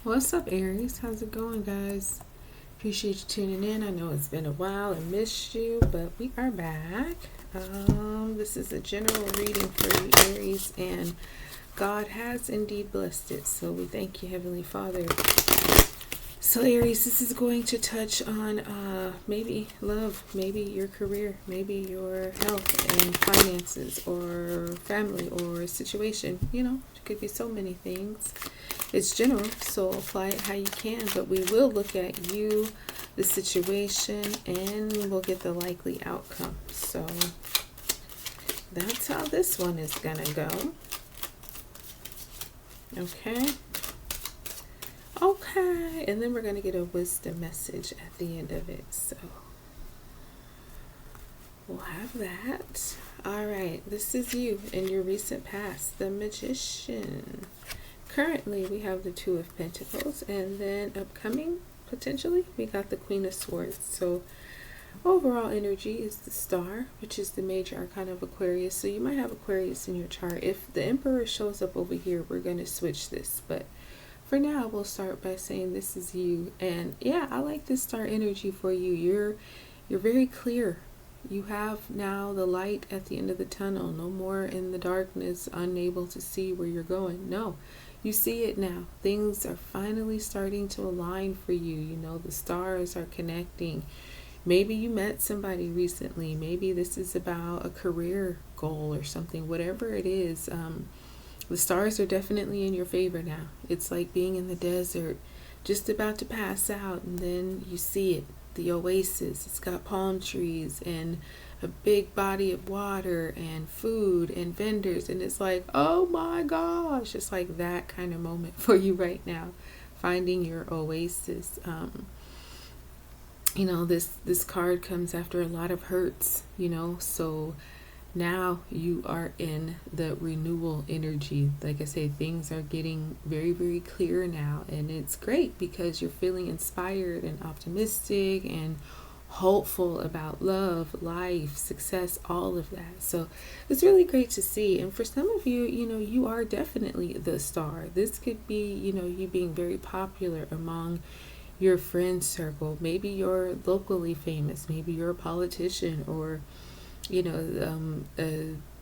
What's up, Aries? How's it going, guys? Appreciate you tuning in. I know it's been a while and missed you, but we are back. This is a general reading for you, Aries, and God has indeed blessed it. So we thank you, Heavenly Father. So, Aries, this is going to touch on maybe love, maybe your career, maybe your health and finances, or family, or a situation. It could be so many things. It's general, so apply it how you can, but we will look at you, the situation, and we'll get the likely outcome. So that's how this one is going to go. Okay, and then we're going to get a wisdom message at the end of it. So we'll have that. All right, this is you in your recent past, the Magician. Currently, we have the Two of Pentacles, and then upcoming, potentially, we got the Queen of Swords. So overall energy is the Star, which is the major arcana of Aquarius. So you might have Aquarius in your chart. If the Emperor shows up over here, we're going to switch this. But for now, we'll start by saying this is you. And yeah, I like this Star energy for you. You're very clear. You have now the light at the end of the tunnel. No more in the darkness, unable to see where you're going. No. You see it now. Things are finally starting to align for you. The stars are connecting. Maybe you met somebody recently. Maybe this is about a career goal or something. Whatever it is, the stars are definitely in your favor now. It's like being in the desert, just about to pass out, and then you see it. The oasis. It's got palm trees and a big body of water and food and vendors, and it's like, oh my gosh, it's like that kind of moment for you right now, finding your oasis. This card comes after a lot of hurts, so now you are in the renewal energy. Like I say, things are getting very, very clear now, and it's great because you're feeling inspired and optimistic and hopeful about love, life, success, all of that. So it's really great to see. And for some of you, you are definitely the star. This could be, you being very popular among your friend circle. Maybe you're locally famous. Maybe you're a politician, or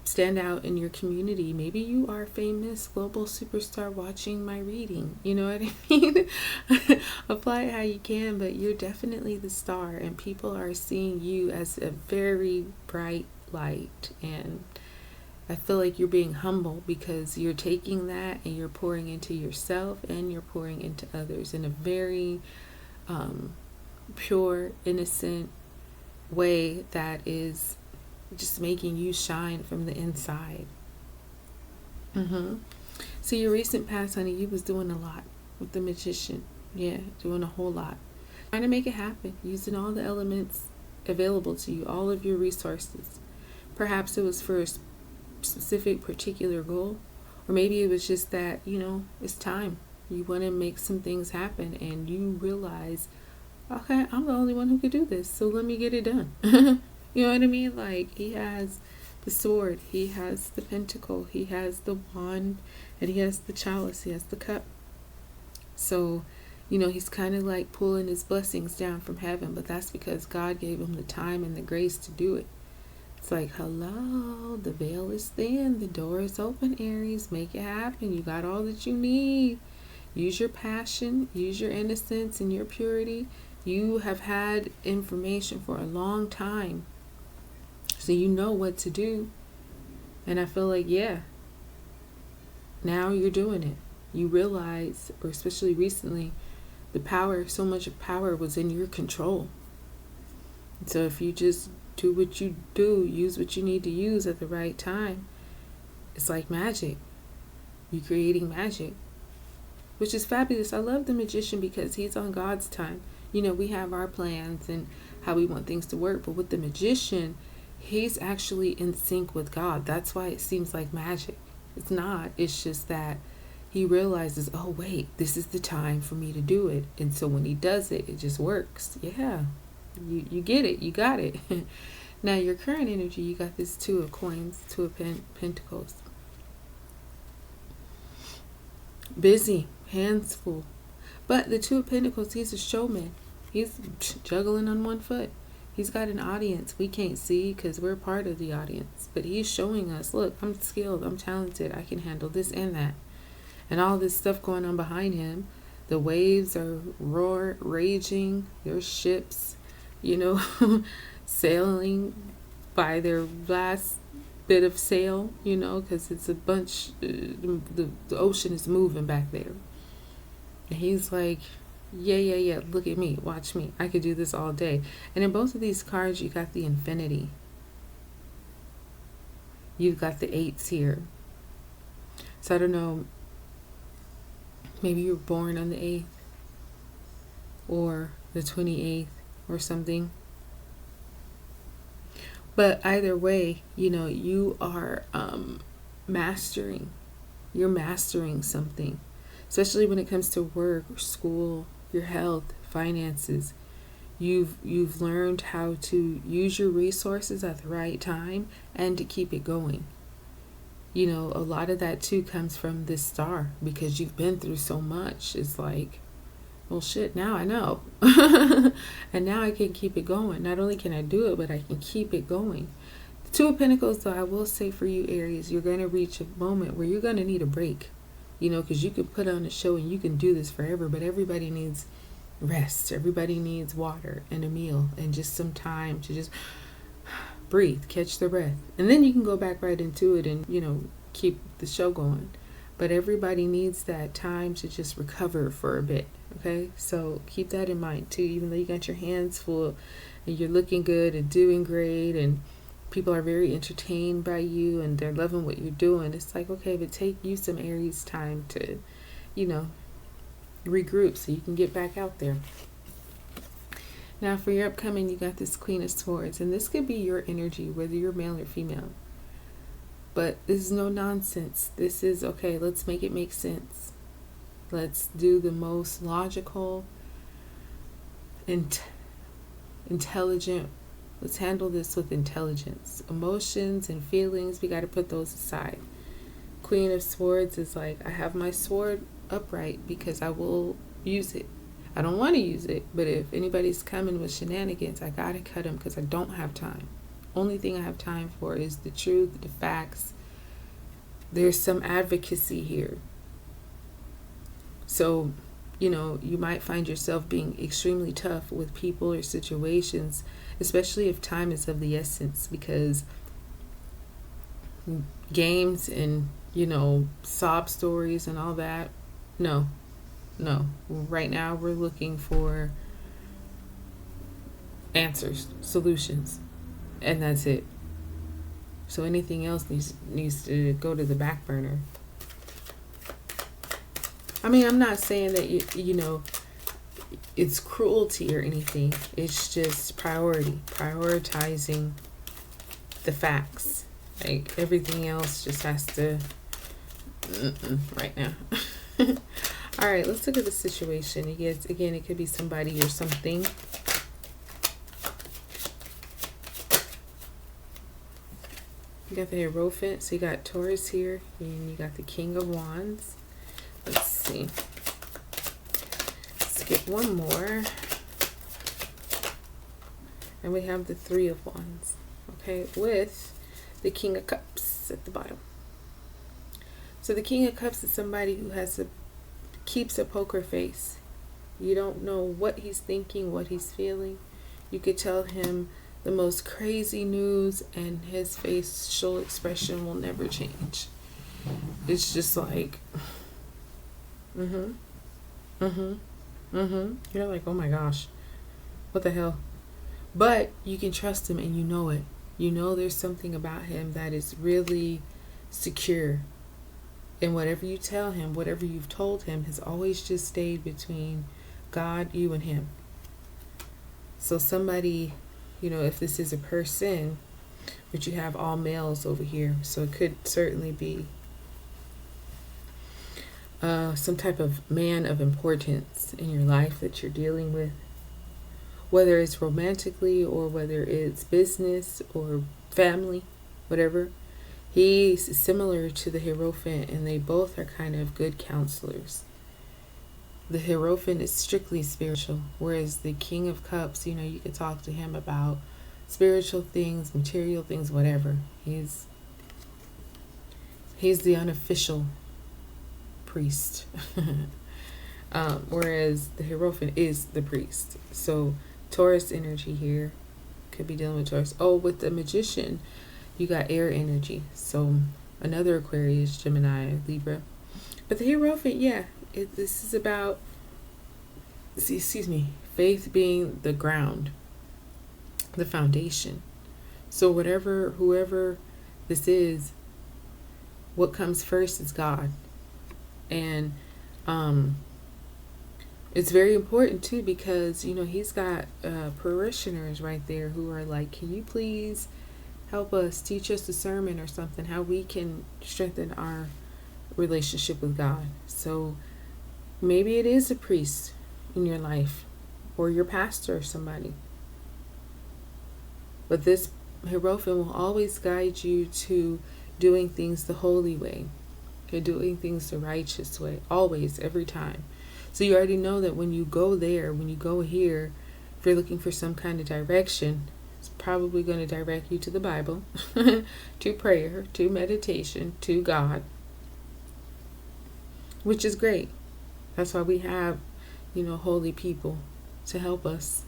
stand out in your community. Maybe you are famous global superstar watching my reading. You know what I mean? Apply it how you can, but you're definitely the star, and people are seeing you as a very bright light. And I feel like you're being humble because you're taking that and you're pouring into yourself and you're pouring into others in a very pure, innocent way that is just making you shine from the inside. So your recent past, honey, you was doing a lot with the Magician. Yeah, doing a whole lot. Trying to make it happen, using all the elements available to you, all of your resources. Perhaps it was for a specific particular goal, or maybe it was just that, it's time. You want to make some things happen, and you realize, okay, I'm the only one who could do this, so let me get it done. You know what I mean? Like, he has the sword, he has the pentacle, he has the wand, and he has the chalice, he has the cup. So, he's kind of like pulling his blessings down from heaven, but that's because God gave him the time and the grace to do it. It's like, hello, the veil is thin, the door is open, Aries, make it happen. You got all that you need. Use your passion, use your innocence and your purity. You have had information for a long time, so you know what to do. And I feel like, yeah, now you're doing it. You realize, or especially recently, so much of power was in your control. So if you just do what you do, use what you need to use at the right time, it's like magic. You're creating magic, which is fabulous. I love the Magician because he's on God's time. We have our plans and how we want things to work, but with the Magician, he's actually in sync with God. That's why it seems like magic. It's not. It's just that he realizes, oh, wait, this is the time for me to do it. And so when he does it, it just works. Yeah, you get it. You got it. Now, your current energy, you got this Two of Coins, Two of Pentacles. Busy, hands full. But the Two of Pentacles, he's a showman. He's juggling on one foot. He's got an audience we can't see because we're part of the audience. But he's showing us, look, I'm skilled, I'm talented, I can handle this and that. And all this stuff going on behind him. The waves are raging. There's ships, sailing by their last bit of sail, because it's a bunch, the ocean is moving back there. And he's like, yeah, look at me, watch me. I could do this all day. And in both of these cards, you got the infinity. You've got the eights here. So I don't know, maybe you were born on the 8th or the 28th or something. But either way, you are mastering. You're mastering something, especially when it comes to work, or school, your health, finances. You've learned how to use your resources at the right time and to keep it going. A lot of that too comes from this star because you've been through so much. It's like, well, shit, now I know. And now I can keep it going. Not only can I do it, but I can keep it going. The Two of Pentacles, though, I will say for you, Aries, you're going to reach a moment where you're going to need a break. Because you could put on a show and you can do this forever, but everybody needs rest. Everybody needs water and a meal and just some time to just breathe, catch the breath. And then you can go back right into it and, keep the show going. But everybody needs that time to just recover for a bit, okay? So keep that in mind, too. Even though you got your hands full and you're looking good and doing great and people are very entertained by you and they're loving what you're doing, it's like, okay, but take you some Aries time to, regroup so you can get back out there. Now, for your upcoming, you got this Queen of Swords, and this could be your energy, whether you're male or female. But this is no nonsense. This is, okay, let's make it make sense. Let's do the most logical and intelligent. Let's handle this with intelligence. Emotions and feelings, we got to put those aside. Queen of Swords is like, I have my sword upright because I will use it. I don't want to use it, but if anybody's coming with shenanigans, I got to cut them because I don't have time. Only thing I have time for is the truth, the facts. There's some advocacy here. So, you might find yourself being extremely tough with people or situations, especially if time is of the essence, because games and, sob stories and all that, no. Right now we're looking for answers, solutions, and that's it. So anything else needs to go to the back burner. I mean, I'm not saying that it's cruelty or anything. It's just prioritizing the facts. Like everything else just has to right now. All right, let's look at the situation. Again, it could be somebody or something. You got the Hierophant, so you got Taurus here, and you got the King of Wands. Let's see. Skip one more. And we have the Three of Wands, okay, with the King of Cups at the bottom. So the King of Cups is somebody who keeps a poker face. You don't know what he's thinking, what he's feeling. You could tell him the most crazy news and his facial expression will never change. It's just like, You're like, oh my gosh, what the hell? But you can trust him and you know it. You know there's something about him that is really secure. And whatever you tell him, whatever you've told him, has always just stayed between God, you, and him. So somebody, if this is a person, but you have all males over here, so it could certainly be some type of man of importance in your life that you're dealing with, whether it's romantically or whether it's business or family, whatever. He's similar to the Hierophant, and they both are kind of good counselors. the Hierophant is strictly spiritual, whereas the King of Cups, you could talk to him about spiritual things, material things, whatever. He's the unofficial priest. Whereas the Hierophant is the priest. So Taurus energy here could be dealing with Taurus. Oh, with the Magician, you got air energy. So another Aquarius, Gemini, Libra. But the Hierophant, this is about, faith being the ground, the foundation. So whoever this is, what comes first is God. And it's very important too, because he's got parishioners right there who are like, can you please help us, teach us a sermon or something, how we can strengthen our relationship with God. So maybe it is a priest in your life, or your pastor or somebody. But this Hierophant will always guide you to doing things the holy way, to doing things the righteous way, always, every time. So you already know that when you go there, when you go here, if you're looking for some kind of direction, it's probably going to direct you to the Bible, to prayer, to meditation, to God, which is great. That's why we have, holy people to help us,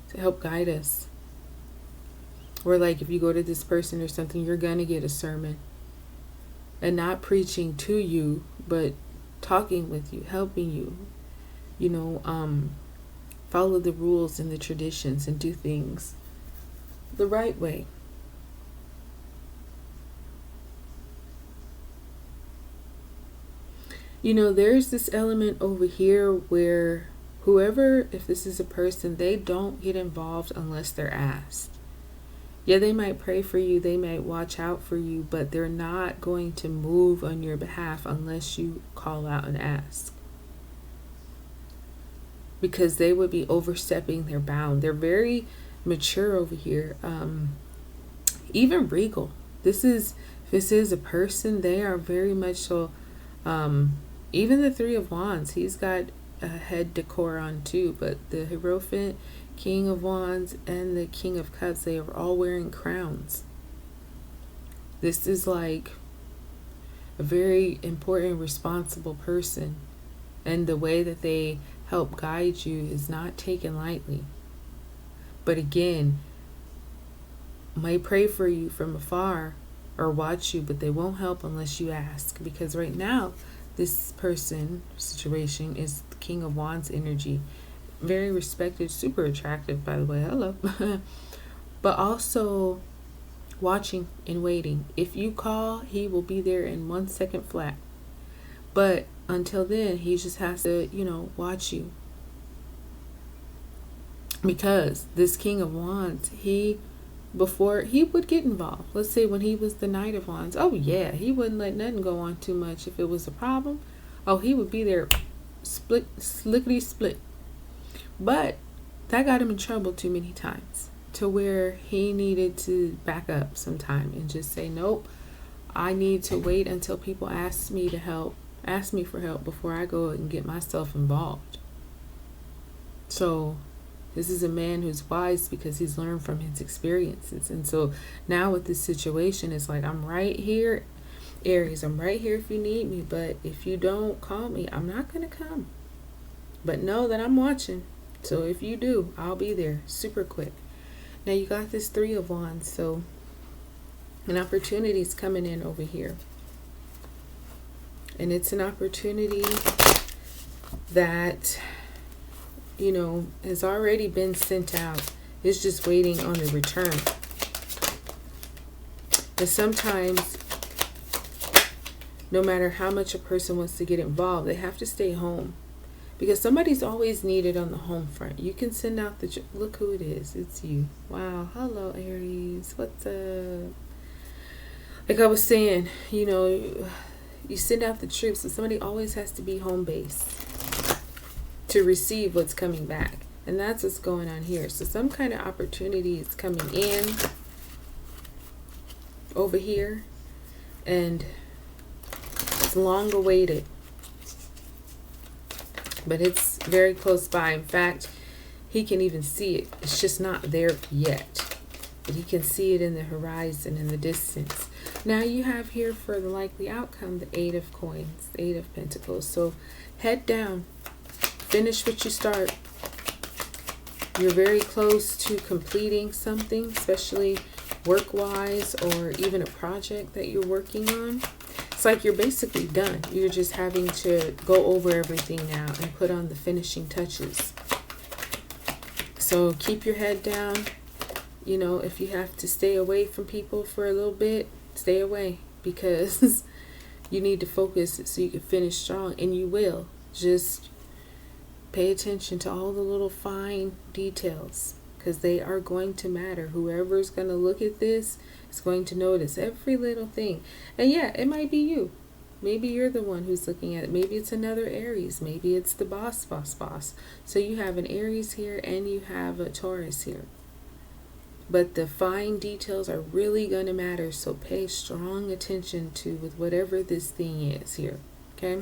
to help guide us. Or like if you go to this person or something, you're going to get a sermon. And not preaching to you, but talking with you, helping you, follow the rules and the traditions and do things the right way. There's this element over here where whoever, if this is a person, they don't get involved unless they're asked. Yeah, they might pray for you, they might watch out for you, but they're not going to move on your behalf unless you call out and ask. Because they would be overstepping their bound. They're very mature over here. Even regal. If this is a person, they are very much so. Even the Three of Wands, he's got a head decor on too, but the Hierophant, King of Wands, and the King of Cups, they are all wearing crowns. This is like a very important, responsible person. And the way that they help guide you is not taken lightly. But again, might pray for you from afar or watch you, but they won't help unless you ask. Because right now, this person situation is the King of Wands energy. Very respected, super attractive, by the way. Hello. But also watching and waiting. If you call, he will be there in 1 second flat. But until then, he just has to, watch you. Because this King of Wands, before he would get involved. Let's say when he was the Knight of Wands. Oh yeah, he wouldn't let nothing go on too much. If it was a problem, he would be there, slickety split. But that got him in trouble too many times, to where he needed to back up sometime and just say, nope, I need to wait until people ask me for help before I go and get myself involved. So this is a man who's wise because he's learned from his experiences. And so now with this situation, it's like, I'm right here, Aries, I'm right here if you need me. But if you don't call me, I'm not going to come. But know that I'm watching. So if you do, I'll be there super quick. Now you got this Three of Wands. So an opportunity is coming in over here. And it's an opportunity that, has already been sent out. It's just waiting on the return. And sometimes, no matter how much a person wants to get involved, they have to stay home. Because somebody's always needed on the home front. You can send out look who it is. It's you. Wow. Hello, Aries. What's up? Like I was saying, you send out the troops, but somebody always has to be home base to receive what's coming back. And that's what's going on here. So some kind of opportunity is coming in over here. And it's long awaited. but it's very close by. In fact, he can even see it. It's just not there yet, but he can see it in the horizon, in the distance. Now you have here for the likely outcome the Eight of Coins, the Eight of Pentacles. So head down, finish what you start. You're very close to completing something, especially work-wise or even a project that you're working on. It's like you're basically done. You're just having to go over everything now and put on the finishing touches. So keep your head down. You know, if you have to stay away from people for a little bit, stay away, because you need to focus so you can finish strong, and you will. Just pay attention to all the little fine details, because they are going to matter. Whoever's going to look at this is going to notice every little thing. And yeah, it might be you. Maybe you're the one who's looking at it. Maybe it's another Aries. Maybe it's the boss. So you have an Aries here and you have a Taurus here. But the fine details are really going to matter. So pay strong attention to with whatever this thing is here. Okay?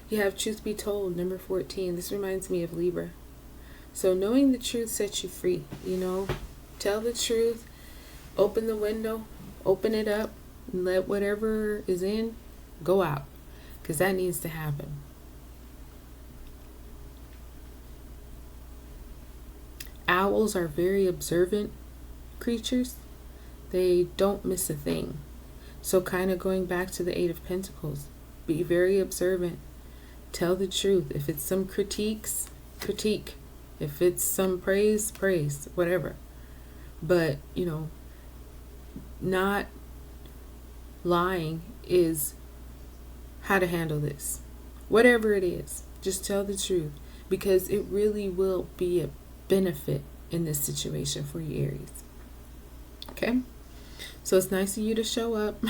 You have Truth Be Told, number 14. This reminds me of Libra. So knowing the truth sets you free. You know, tell the truth. Open the window. Open it up. And let whatever is in go out. Because that needs to happen. Owls are very observant creatures. They don't miss a thing. So kind of going back to the Eight of Pentacles. Be very observant. Tell the truth. If it's some critiques, critique. If it's some praise, praise. Whatever. But, you know, not lying is how to handle this. Whatever it is, just tell the truth, because it really will be a benefit in this situation for you, Aries. Okay? So it's nice of you to show up.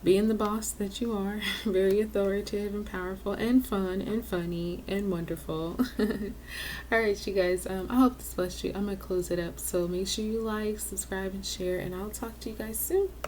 Being the boss that you are, very authoritative and powerful and fun and funny and wonderful. All right, you guys, I hope this blessed you. I'm going to close it up. So make sure you like, subscribe, and share, and I'll talk to you guys soon.